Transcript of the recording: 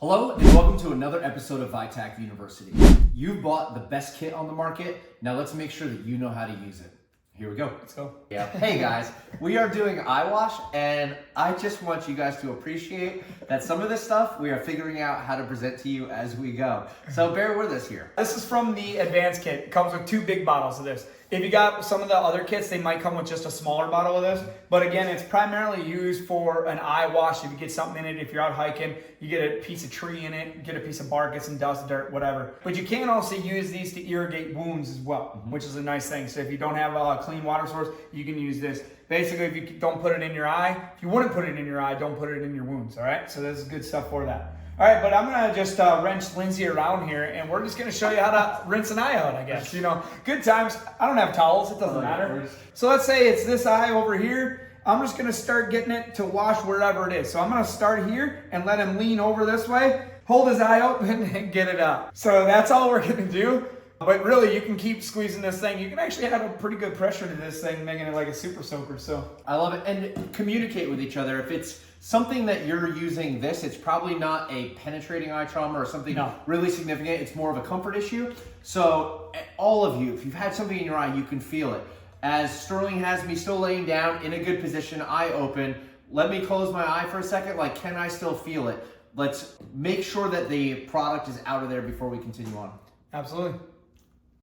Hello and welcome to another episode of ViTAC University. You've bought the best kit on the market. Now let's make sure that you know how to use it. Here we go. Let's go. Yeah. Hey guys, we are doing Eyewash, and I just want you guys to appreciate that some of this stuff we are figuring out how to present to you as we go. So bear with us here. This is from the advanced kit. It comes with 2 big bottles of this. If you got some of the other kits, they might come with just a smaller bottle of this. But again, it's primarily used for an eye wash. If you get something in it, if you're out hiking, you get a piece of tree in it, get a piece of bark, get some dust, dirt, whatever. But you can also use these to irrigate wounds as well, which is a nice thing. So if you don't have a clean water source, you can use this. Basically, if you don't put it in your eye, if you wouldn't put it in your eye, don't put it in your wounds, all right? So this is good stuff for that. All right, but I'm gonna just wrench Lindsay around here, and we're just gonna show you how to rinse an eye out, I guess. You know, good times. I don't have towels, it doesn't matter. So let's say it's this eye over here. I'm just gonna start getting it to wash wherever it is. So I'm gonna start here and let him lean over this way, hold his eye open and get it out. So that's all we're gonna do. But really, you can keep squeezing this thing. You can actually add a pretty good pressure to this thing, making it like a super soaker. So I love it. And communicate with each other. If it's something that you're using this, it's probably not a penetrating eye trauma or something really significant. It's more of a comfort issue. So all of you, if you've had something in your eye, you can feel it. As Sterling has me still laying down in a good position, eye open, let me close my eye for a second. Like, can I still feel it? Let's make sure that the product is out of there before we continue on. absolutely.